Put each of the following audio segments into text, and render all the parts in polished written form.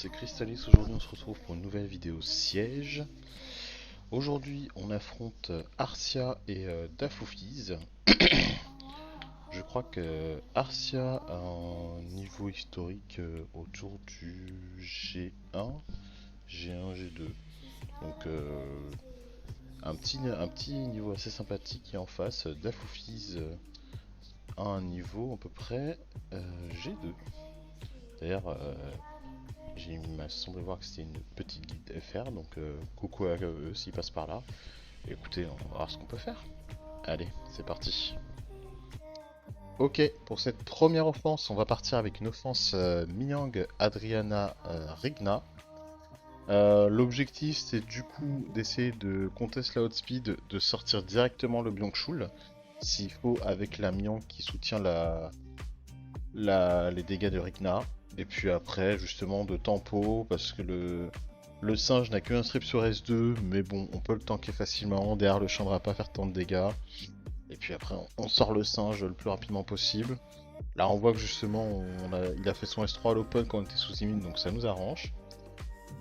c'est Crystalis. Aujourd'hui on se retrouve pour une nouvelle vidéo siège. Aujourd'hui on affronte Arcia et Dafoufis. Je crois que Arcia a un niveau historique autour du G1, G1, G2. Donc un petit niveau assez sympathique, et en face Dafoufis a un niveau à peu près G2. D'ailleurs il m'a semblé voir que c'était une petite guide FR, donc coucou à eux s'ils passent par là. Et écoutez, on va voir ce qu'on peut faire. Allez, c'est parti. Ok, pour cette première offense, on va partir avec une offense Miang Adriana Rigna. L'objectif, c'est du coup d'essayer de contester la outspeed, de sortir directement le Byung-Chul, s'il faut, avec la Miang qui soutient les dégâts de Rigna. Et puis après, justement, de tempo, parce que le singe n'a qu'un strip sur S2, mais bon, on peut le tanker facilement. Derrière, le champ ne va pas faire tant de dégâts. Et puis après, on sort le singe le plus rapidement possible. Là, on voit que justement, il a fait son S3 à l'open quand on était sous immune, donc ça nous arrange.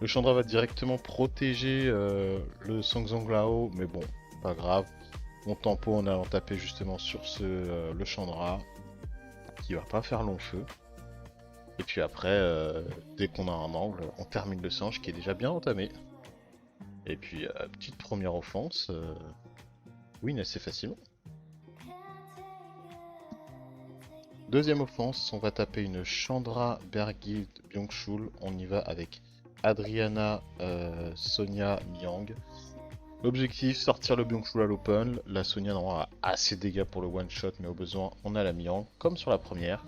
Le Chandra va directement protéger le Sangzong Lao, mais bon, pas grave. On tempo en allant taper justement sur le Chandra, qui va pas faire long feu. Et puis après, dès qu'on a un angle, on termine le singe qui est déjà bien entamé. Et puis, petite première offense, win assez facilement. Deuxième offense, on va taper une Chandra Bergild Byung-Chul. On y va avec Adriana Sonia Miang. L'objectif, sortir le Byung-Chul à l'open. La Sonia aura assez de dégâts pour le one shot, mais au besoin, on a la Miang, comme sur la première.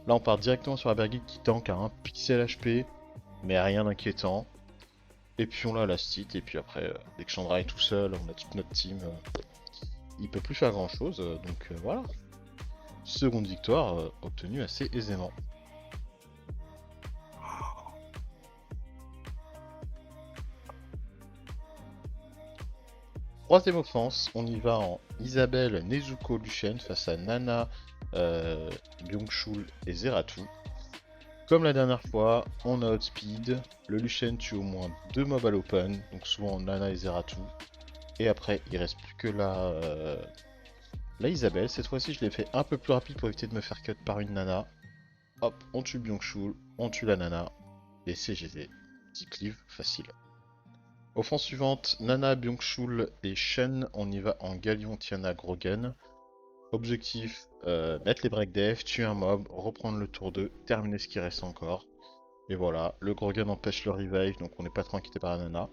Là, on part directement sur la Bergild qui tank à 1 pixel HP, mais rien d'inquiétant. Et puis on l'a la stit, et puis après, dès que Chandra est tout seul, on a toute notre team. Il peut plus faire grand chose, donc voilà. Seconde victoire obtenue assez aisément. Troisième offense, on y va en Isabelle Nezuko Luchen face à Nana Byung-Chul et Zeratou. Comme la dernière fois, on a outspeed, le Luchen tue au moins 2 mobs à l'open, donc souvent Nana et Zeratou. Et après, il reste plus que la Isabelle. Cette fois-ci, je l'ai fait un peu plus rapide pour éviter de me faire cut par une Nana. Hop, on tue Byung-Chul, on tue la Nana, et c'est GG. Petit cleave facile. Offense suivante, Nana, Byung-Chul et Shen, on y va en Galion Tiana Grogan. Objectif, mettre les break def, tuer un mob, reprendre le tour 2, terminer ce qui reste encore. Et voilà, le Grogan empêche le revive, donc on n'est pas trop inquiété par la Nana.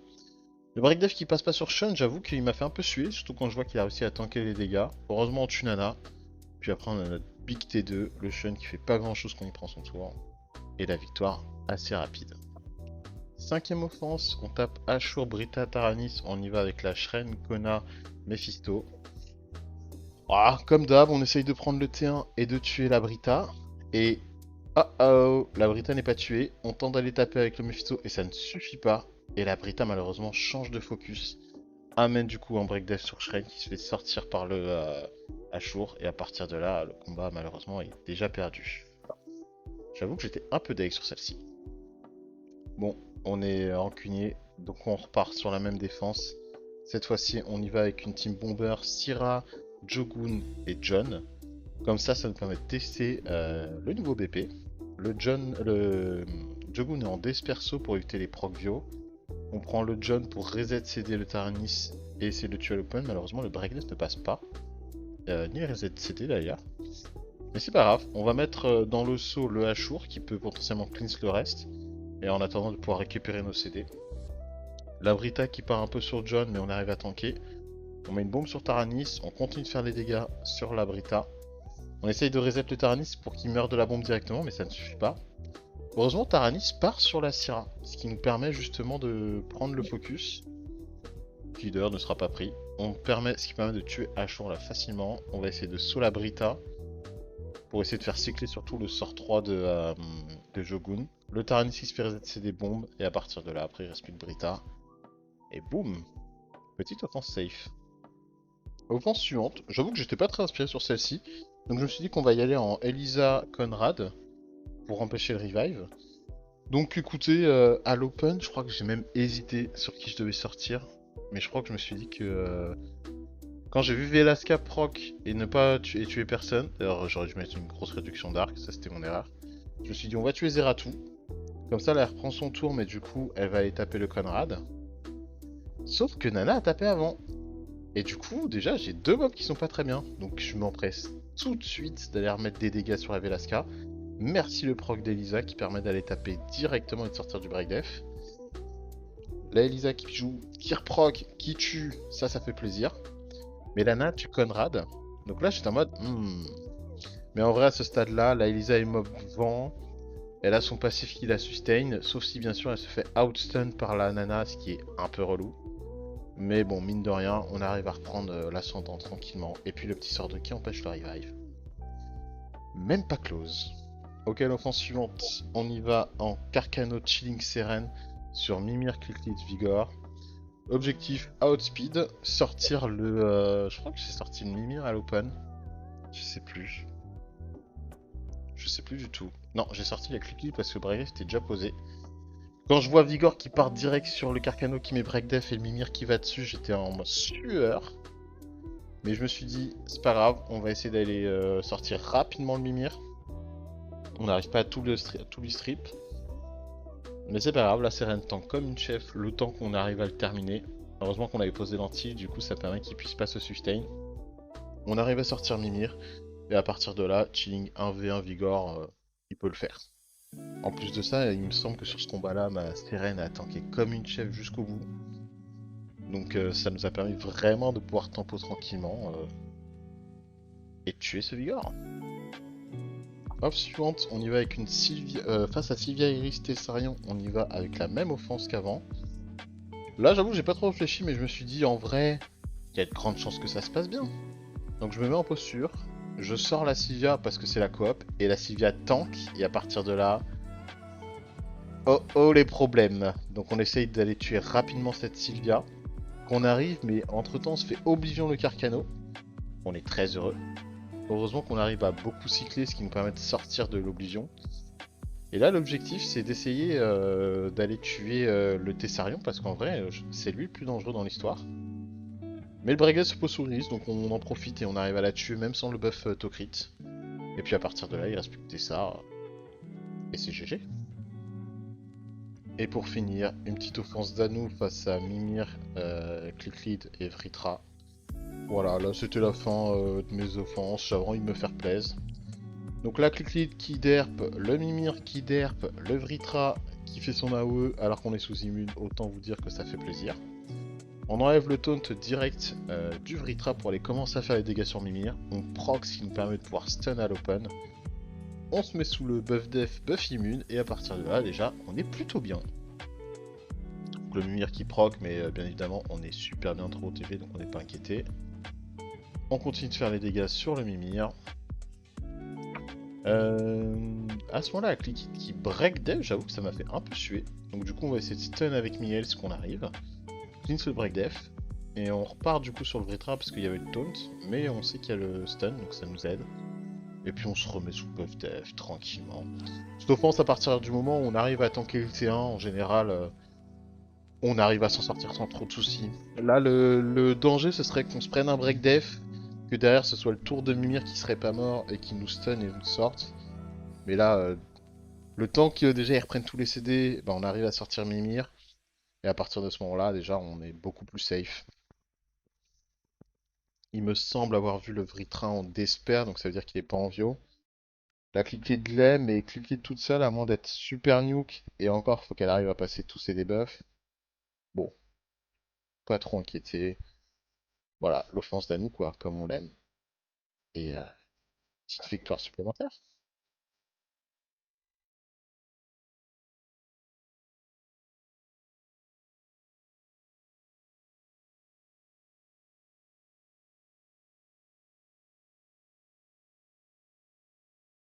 Le break def qui passe pas sur Shen, j'avoue qu'il m'a fait un peu suer, surtout quand je vois qu'il a réussi à tanker les dégâts. Heureusement on tue Nana. Puis après on a notre Big T2, le Shen qui fait pas grand chose quand il prend son tour. Et la victoire assez rapide. Cinquième offense, on tape Ashur, Brita, Taranis, on y va avec la Shren, Kona, Mephisto. Ah, comme d'hab, on essaye de prendre le T1 et de tuer la Brita. Et oh oh, la Brita n'est pas tuée. On tente d'aller taper avec le Mephisto et ça ne suffit pas. Et la Brita malheureusement change de focus. Amène du coup un break death sur Shren qui se fait sortir par le Ashur. Et à partir de là, le combat malheureusement est déjà perdu. J'avoue que j'étais un peu deg sur celle-ci. Bon, on est rancunier, donc on repart sur la même défense. Cette fois-ci, on y va avec une team bomber, Syrah, Jogun et John. Comme ça nous permet de tester le nouveau BP. Le Jogun est en disperso pour éviter les proc vio. On prend le John pour reset CD le Taranis et essayer de le tuer à l'open. Malheureusement, le breakness ne passe pas. Ni le reset CD d'ailleurs. Mais c'est pas grave, on va mettre dans le saut le Ashur qui peut potentiellement cleanse le reste. Et en attendant de pouvoir récupérer nos CD. La Brita qui part un peu sur John, mais on arrive à tanker. On met une bombe sur Taranis, on continue de faire des dégâts sur la Brita. On essaye de reset le Taranis pour qu'il meure de la bombe directement, mais ça ne suffit pas. Heureusement, Taranis part sur la Syrah, ce qui nous permet justement de prendre le focus, qui d'ailleurs ne sera pas pris. Ce qui permet de tuer Ashur là facilement. On va essayer de saut la Brita, pour essayer de faire cycler surtout le sort 3 de Jogun. Le Taranis se fait reset des bombes, et à partir de là, après il reste plus de Brita. Et boum, petite offense safe. Offense suivante, j'avoue que j'étais pas très inspiré sur celle-ci, donc je me suis dit qu'on va y aller en Elisa Conrad, pour empêcher le revive. Donc écoutez, à l'Open, je crois que j'ai même hésité sur qui je devais sortir. Mais je crois que je me suis dit que quand j'ai vu Velasca proc et ne pas tuer personne, d'ailleurs j'aurais dû mettre une grosse réduction d'arc, ça c'était mon erreur. Je me suis dit on va tuer Zeratou. Comme ça, là, elle reprend son tour, mais du coup, elle va aller taper le Conrad. Sauf que Nana a tapé avant. Et du coup, déjà, j'ai deux mobs qui sont pas très bien. Donc je m'empresse tout de suite d'aller remettre des dégâts sur la Velasca. Merci le proc d'Elisa qui permet d'aller taper directement et de sortir du break def. La Elisa qui joue, qui reproc, qui tue, ça fait plaisir. Mais Lana tue Conrad. Donc là, j'étais en mode, Mais en vrai, à ce stade-là, la Elisa est mob vent. Elle a son passif qui la sustain, sauf si bien sûr elle se fait outstun par la Nana, ce qui est un peu relou. Mais bon, mine de rien, on arrive à reprendre l'ascendant tranquillement. Et puis le petit sort de qui empêche le revive. Même pas close. Ok, l'offense suivante, on y va en Carcano Chilling Seren sur Mimir Clicklit Vigor. Objectif outspeed, sortir le. Je crois que j'ai sorti le Mimir à l'open. Je sais plus. Je sais plus du tout. Non, j'ai sorti la Clicklit parce que le break était déjà posé. Quand je vois Vigor qui part direct sur le Carcano qui met break def et le Mimir qui va dessus, j'étais en mode sueur. Mais je me suis dit, c'est pas grave, on va essayer d'aller sortir rapidement le Mimir. On n'arrive pas à tout lui strip. Mais c'est pas grave, la Sérène tank comme une chef le temps qu'on arrive à le terminer. Heureusement qu'on avait posé l'anti, du coup ça permet qu'il puisse pas se sustain. On arrive à sortir Mimir, et à partir de là, Chilling 1v1 Vigor, il peut le faire. En plus de ça, il me semble que sur ce combat-là, ma Sérène a tanké comme une chef jusqu'au bout. Donc ça nous a permis vraiment de pouvoir tempo tranquillement et tuer ce Vigor. Off suivante, on y va avec une Sylvia, face à Sylvia Iris Tessarion, on y va avec la même offense qu'avant. Là, j'avoue, j'ai pas trop réfléchi, mais je me suis dit, en vrai, il y a de grandes chances que ça se passe bien. Donc je me mets en posture, je sors la Sylvia parce que c'est la coop, et la Sylvia tank, et à partir de là, oh oh les problèmes. Donc on essaye d'aller tuer rapidement cette Sylvia, qu'on arrive, mais entre-temps on se fait Oblivion le Carcano. On est très heureux. Heureusement qu'on arrive à beaucoup cycler, ce qui nous permet de sortir de l'Oblivion. Et là, l'objectif, c'est d'essayer d'aller tuer le Tessarion, parce qu'en vrai, c'est lui le plus dangereux dans l'histoire. Mais le Breguet se pose sous le risque, donc on en profite et on arrive à la tuer, même sans le buff Tokrit. Et puis à partir de là, il reste plus que Tessa, et c'est GG. Et pour finir, une petite offense d'Anou face à Mimir, Clicklead et Vritra. Voilà, là c'était la fin de mes offenses, j'avais envie de me faire plaisir. Donc là, Clicklead qui derp, le Mimir qui derp, le Vritra qui fait son AOE alors qu'on est sous immune, autant vous dire que ça fait plaisir. On enlève le taunt direct du Vritra pour aller commencer à faire les dégâts sur Mimir. On proc ce qui nous permet de pouvoir stun à l'open. On se met sous le buff def, buff immune, et à partir de là, déjà, on est plutôt bien. Donc le Mimir qui proc, mais bien évidemment, on est super bien trop TP, donc on n'est pas inquiété. On continue de faire les dégâts sur le Mimir. À ce moment-là, la click qui break def, j'avoue que ça m'a fait un peu suer. Donc du coup, on va essayer de stun avec Miel ce qu'on arrive. Clean le break def. Et on repart du coup sur le Vritra parce qu'il y avait le taunt. Mais on sait qu'il y a le stun, donc ça nous aide. Et puis on se remet sous buff def tranquillement. Cette offense, à partir du moment où on arrive à tanker le T1, en général, on arrive à s'en sortir sans trop de soucis. Là, le danger, ce serait qu'on se prenne un break def, que derrière ce soit le tour de Mimir qui serait pas mort et qui nous stun et nous sorte. Mais là, le temps que déjà ils reprennent tous les CD, bah, on arrive à sortir Mimir. Et à partir de ce moment-là, déjà, on est beaucoup plus safe. Il me semble avoir vu le Vritra en Despair, donc ça veut dire qu'il est pas en Vio. La cliquée de lait, mais cliquer toute seule, à moins d'être super nuke. Et encore, faut qu'elle arrive à passer tous ses debuffs. Bon, pas trop inquiété. Voilà, l'offense d'Anou, quoi, comme on l'aime. Et petite victoire supplémentaire.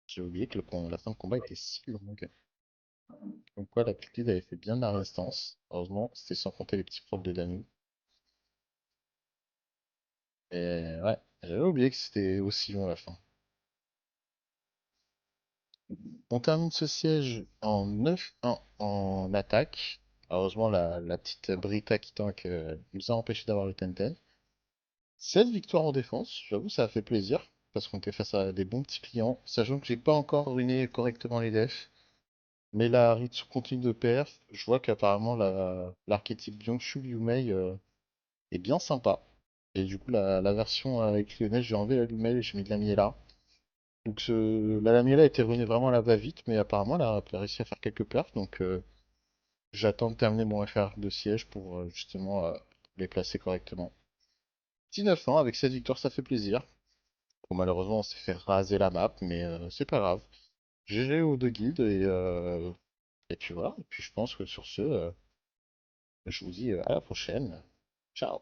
J'ai oublié que la fin de combat était si longue. Donc quoi, la cliquée avait fait bien de la résistance. Heureusement, c'était sans compter les petits profs de Danou. Et ouais, j'avais oublié que c'était aussi long à la fin. On termine ce siège en 9-1 en attaque. Heureusement, la petite Brita qui tank nous a empêché d'avoir le 10-10. 7 victoires en défense, j'avoue, ça a fait plaisir. Parce qu'on était face à des bons petits clients. Sachant que j'ai pas encore ruiné correctement les defs. Mais la Ritsu continue de perf. Je vois qu'apparemment l'archétype Byung-Chul Yumei est bien sympa. Et du coup, la version avec Lionel, j'ai enlevé la Lumel et j'ai mis de la Miela. Donc la Lamiela a été ruinée vraiment à la va-vite, mais apparemment elle a réussi à faire quelques perfs, donc j'attends de terminer mon FR de siège pour justement les placer correctement. Petit 9 ans, avec cette victoire ça fait plaisir. Bon, malheureusement on s'est fait raser la map, mais c'est pas grave. GG aux deux guildes et puis voilà, et puis je pense que sur ce, je vous dis à la prochaine. Ciao!